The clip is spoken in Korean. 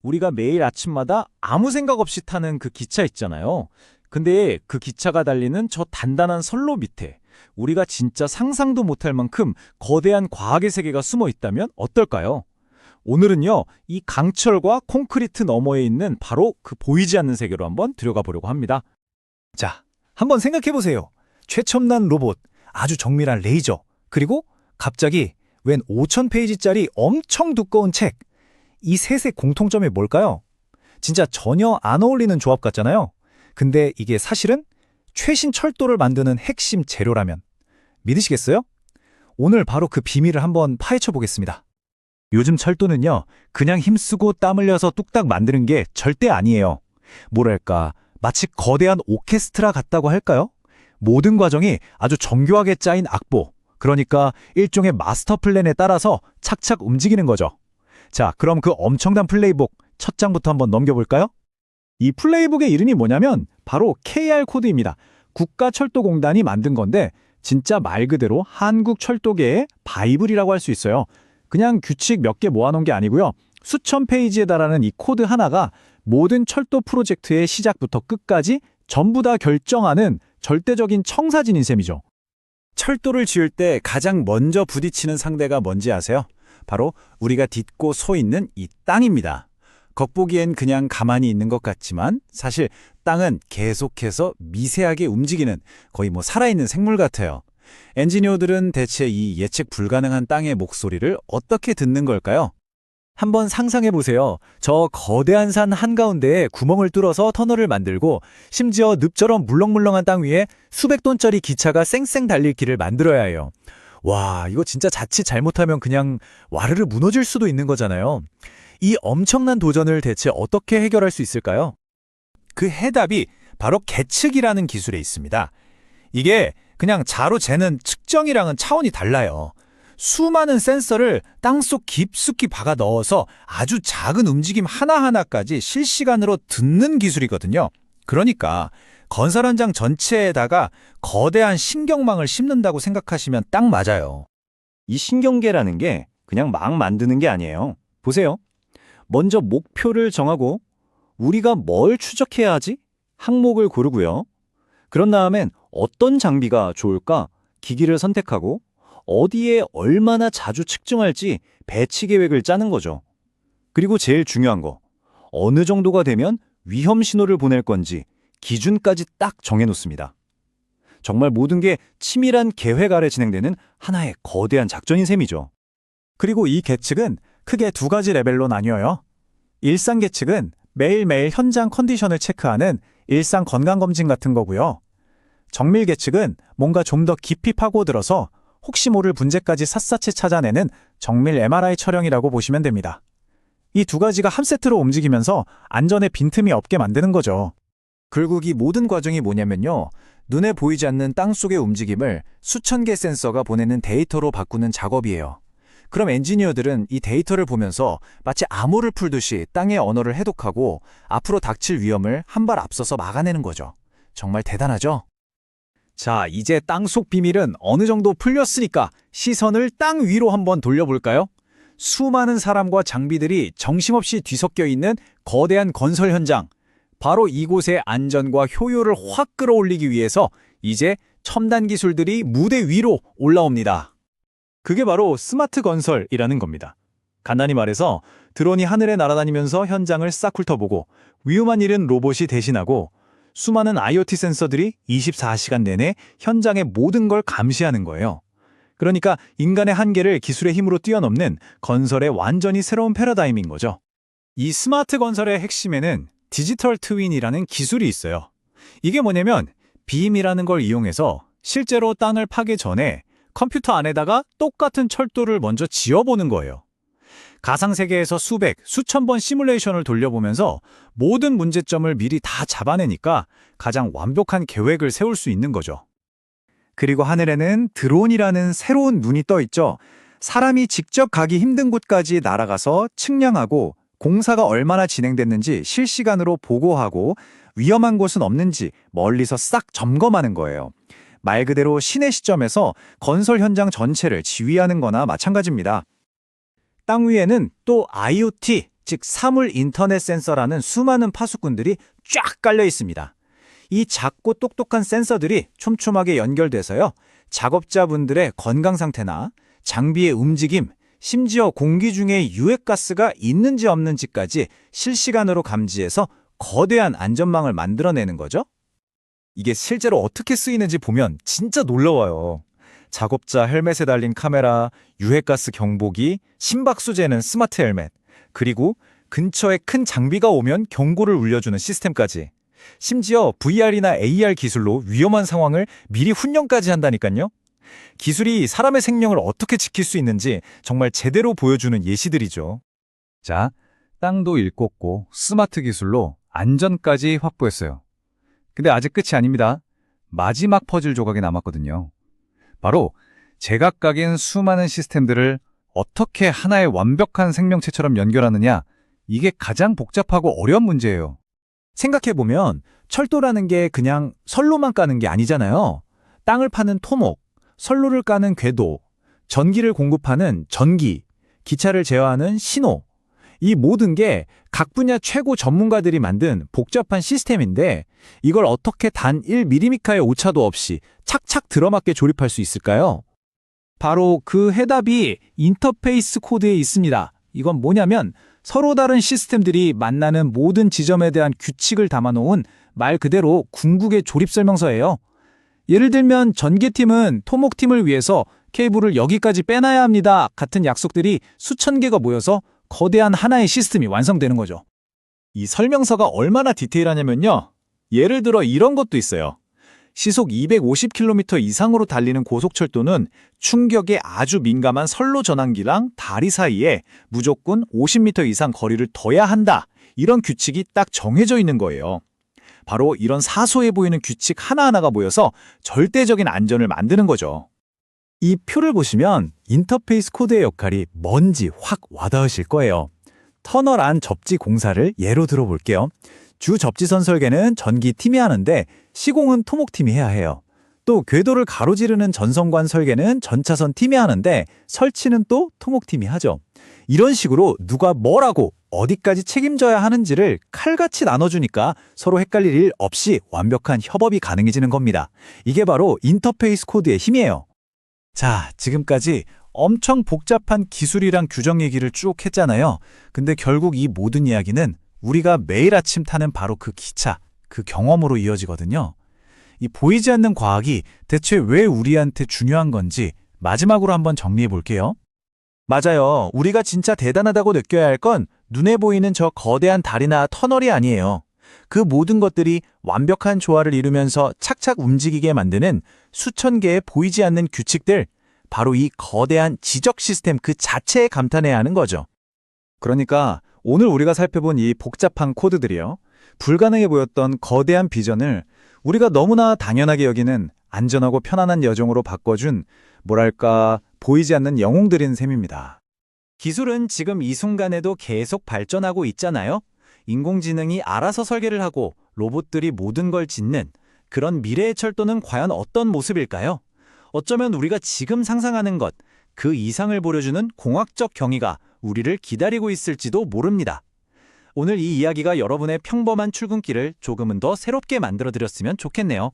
우리가 매일 아침마다 아무 생각 없이 타는 그 기차 있잖아요. 근데 그 기차가 달리는 저 단단한 선로 밑에 우리가 진짜 상상도 못할 만큼 거대한 과학의 세계가 숨어 있다면 어떨까요? 오늘은요, 이 강철과 콘크리트 너머에 있는 바로 그 보이지 않는 세계로 한번 들어가 보려고 합니다. 자, 한번 생각해 보세요. 최첨단 로봇, 아주 정밀한 레이저, 그리고 갑자기 웬 5,000페이지짜리 엄청 두꺼운 책. 이 셋의 공통점이 뭘까요? 진짜 전혀 안 어울리는 조합 같잖아요. 근데 이게 사실은 최신 철도를 만드는 핵심 재료라면 믿으시겠어요? 오늘 바로 그 비밀을 한번 파헤쳐 보겠습니다. 요즘 철도는요, 그냥 힘쓰고 땀 흘려서 뚝딱 만드는 게 절대 아니에요. 뭐랄까, 마치 거대한 오케스트라 같다고 할까요? 모든 과정이 아주 정교하게 짜인 악보, 그러니까 일종의 마스터 플랜에 따라서 착착 움직이는 거죠. 자, 그럼 그 엄청난 플레이북 첫 장부터 한번 넘겨볼까요? 이 플레이북의 이름이 뭐냐면 바로 KR 코드입니다. 국가철도공단이 만든 건데 진짜 말 그대로 한국 철도계의 바이블이라고 할 수 있어요. 그냥 규칙 몇 개 모아놓은 게 아니고요. 수천 페이지에 달하는 이 코드 하나가 모든 철도 프로젝트의 시작부터 끝까지 전부 다 결정하는 절대적인 청사진인 셈이죠. 철도를 지을 때 가장 먼저 부딪히는 상대가 뭔지 아세요? 바로 우리가 딛고 서 있는 이 땅입니다. 겉보기엔 그냥 가만히 있는 것 같지만 사실 땅은 계속해서 미세하게 움직이는 거의 살아있는 생물 같아요. 엔지니어들은 대체 이 예측 불가능한 땅의 목소리를 어떻게 듣는 걸까요? 한번 상상해 보세요. 저 거대한 산 한가운데에 구멍을 뚫어서 터널을 만들고 심지어 늪처럼 물렁물렁한 땅 위에 수백 톤짜리 기차가 쌩쌩 달릴 길을 만들어야 해요. 와, 이거 진짜 자칫 잘못하면 그냥 와르르 무너질 수도 있는 거잖아요. 이 엄청난 도전을 대체 어떻게 해결할 수 있을까요? 그 해답이 바로 계측이라는 기술에 있습니다. 이게 그냥 자로 재는 측정이랑은 차원이 달라요. 수많은 센서를 땅속 깊숙이 박아 넣어서 아주 작은 움직임 하나하나까지 실시간으로 듣는 기술이거든요. 그러니까 건설 현장 전체에다가 거대한 신경망을 심는다고 생각하시면 딱 맞아요. 이 신경계라는 게 그냥 막 만드는 게 아니에요. 보세요. 먼저 목표를 정하고 우리가 뭘 추적해야 하지? 항목을 고르고요. 그런 다음엔 어떤 장비가 좋을까? 기기를 선택하고 어디에 얼마나 자주 측정할지 배치 계획을 짜는 거죠. 그리고 제일 중요한 거, 어느 정도가 되면 위험 신호를 보낼 건지 기준까지 딱 정해놓습니다. 정말 모든 게 치밀한 계획 아래 진행되는 하나의 거대한 작전인 셈이죠. 그리고 이 계측은 크게 두 가지 레벨로 나뉘어요. 일상 계측은 매일매일 현장 컨디션을 체크하는 일상 건강검진 같은 거고요. 정밀 계측은 뭔가 좀 더 깊이 파고들어서 혹시 모를 문제까지 샅샅이 찾아내는 정밀 MRI 촬영이라고 보시면 됩니다. 이 두 가지가 한 세트로 움직이면서 안전에 빈틈이 없게 만드는 거죠. 결국 이 모든 과정이 뭐냐면요. 눈에 보이지 않는 땅속의 움직임을 수천 개 센서가 보내는 데이터로 바꾸는 작업이에요. 그럼 엔지니어들은 이 데이터를 보면서 마치 암호를 풀듯이 땅의 언어를 해독하고 앞으로 닥칠 위험을 한 발 앞서서 막아내는 거죠. 정말 대단하죠? 자, 이제 땅속 비밀은 어느 정도 풀렸으니까 시선을 땅 위로 한번 돌려볼까요? 수많은 사람과 장비들이 정신없이 뒤섞여 있는 거대한 건설 현장. 바로 이곳의 안전과 효율을 확 끌어올리기 위해서 이제 첨단 기술들이 무대 위로 올라옵니다. 그게 바로 스마트 건설이라는 겁니다. 간단히 말해서 드론이 하늘에 날아다니면서 현장을 싹 훑어보고 위험한 일은 로봇이 대신하고 수많은 IoT 센서들이 24시간 내내 현장의 모든 걸 감시하는 거예요. 그러니까 인간의 한계를 기술의 힘으로 뛰어넘는 건설의 완전히 새로운 패러다임인 거죠. 이 스마트 건설의 핵심에는 디지털 트윈이라는 기술이 있어요. 이게 뭐냐면 빔이라는 걸 이용해서 실제로 땅을 파기 전에 컴퓨터 안에다가 똑같은 철도를 먼저 지어보는 거예요. 가상세계에서 수백, 수천 번 시뮬레이션을 돌려보면서 모든 문제점을 미리 다 잡아내니까 가장 완벽한 계획을 세울 수 있는 거죠. 그리고 하늘에는 드론이라는 새로운 눈이 떠 있죠. 사람이 직접 가기 힘든 곳까지 날아가서 측량하고 공사가 얼마나 진행됐는지 실시간으로 보고하고 위험한 곳은 없는지 멀리서 싹 점검하는 거예요. 말 그대로 신의 시점에서 건설 현장 전체를 지휘하는 거나 마찬가지입니다. 땅 위에는 또 IoT, 즉 사물 인터넷 센서라는 수많은 파수꾼들이 쫙 깔려 있습니다. 이 작고 똑똑한 센서들이 촘촘하게 연결돼서요. 작업자분들의 건강 상태나 장비의 움직임, 심지어 공기 중에 유해가스가 있는지 없는지까지 실시간으로 감지해서 거대한 안전망을 만들어내는 거죠. 이게 실제로 어떻게 쓰이는지 보면 진짜 놀라워요. 작업자 헬멧에 달린 카메라, 유해가스 경보기, 심박수재는 스마트 헬멧, 그리고 근처에 큰 장비가 오면 경고를 울려주는 시스템까지. 심지어 VR이나 AR 기술로 위험한 상황을 미리 훈련까지 한다니까요. 기술이 사람의 생명을 어떻게 지킬 수 있는지 정말 제대로 보여주는 예시들이죠. 자, 땅도 일궜고 스마트 기술로 안전까지 확보했어요. 근데 아직 끝이 아닙니다. 마지막 퍼즐 조각이 남았거든요. 바로 제각각인 수많은 시스템들을 어떻게 하나의 완벽한 생명체처럼 연결하느냐, 이게 가장 복잡하고 어려운 문제예요. 생각해보면 철도라는 게 그냥 선로만 까는 게 아니잖아요. 땅을 파는 토목, 선로를 까는 궤도, 전기를 공급하는 전기, 기차를 제어하는 신호. 이 모든 게 각 분야 최고 전문가들이 만든 복잡한 시스템인데 이걸 어떻게 단 1mm의 오차도 없이 착착 들어맞게 조립할 수 있을까요? 바로 그 해답이 인터페이스 코드에 있습니다. 이건 뭐냐면 서로 다른 시스템들이 만나는 모든 지점에 대한 규칙을 담아놓은 말 그대로 궁극의 조립 설명서예요. 예를 들면 전기팀은 토목팀을 위해서 케이블을 여기까지 빼놔야 합니다. 같은 약속들이 수천 개가 모여서 거대한 하나의 시스템이 완성되는 거죠. 이 설명서가 얼마나 디테일하냐면요. 예를 들어 이런 것도 있어요. 시속 250km 이상으로 달리는 고속철도는 충격에 아주 민감한 선로 전환기랑 다리 사이에 무조건 50m 이상 거리를 둬야 한다. 이런 규칙이 딱 정해져 있는 거예요. 바로 이런 사소해 보이는 규칙 하나하나가 모여서 절대적인 안전을 만드는 거죠. 이 표를 보시면 인터페이스 코드의 역할이 뭔지 확 와닿으실 거예요. 터널 안 접지 공사를 예로 들어볼게요. 주 접지선 설계는 전기팀이 하는데 시공은 토목팀이 해야 해요. 또 궤도를 가로지르는 전선관 설계는 전차선 팀이 하는데 설치는 또 토목팀이 하죠. 이런 식으로 누가 뭘 하고 어디까지 책임져야 하는지를 칼같이 나눠주니까 서로 헷갈릴 일 없이 완벽한 협업이 가능해지는 겁니다. 이게 바로 인터페이스 코드의 힘이에요. 자, 지금까지 엄청 복잡한 기술이랑 규정 얘기를 쭉 했잖아요. 근데 결국 이 모든 이야기는 우리가 매일 아침 타는 바로 그 기차, 그 경험으로 이어지거든요. 이 보이지 않는 과학이 대체 왜 우리한테 중요한 건지 마지막으로 한번 정리해 볼게요. 맞아요. 우리가 진짜 대단하다고 느껴야 할 건 눈에 보이는 저 거대한 다리나 터널이 아니에요. 그 모든 것들이 완벽한 조화를 이루면서 착착 움직이게 만드는 수천 개의 보이지 않는 규칙들, 바로 이 거대한 지적 시스템 그 자체에 감탄해야 하는 거죠. 그러니까 오늘 우리가 살펴본 이 복잡한 코드들이요. 불가능해 보였던 거대한 비전을 우리가 너무나 당연하게 여기는 안전하고 편안한 여정으로 바꿔준 뭐랄까 보이지 않는 영웅들인 셈입니다. 기술은 지금 이 순간에도 계속 발전하고 있잖아요. 인공지능이 알아서 설계를 하고 로봇들이 모든 걸 짓는 그런 미래의 철도는 과연 어떤 모습일까요? 어쩌면 우리가 지금 상상하는 것, 그 이상을 보여주는 공학적 경이가 우리를 기다리고 있을지도 모릅니다. 오늘 이 이야기가 여러분의 평범한 출근길을 조금은 더 새롭게 만들어드렸으면 좋겠네요.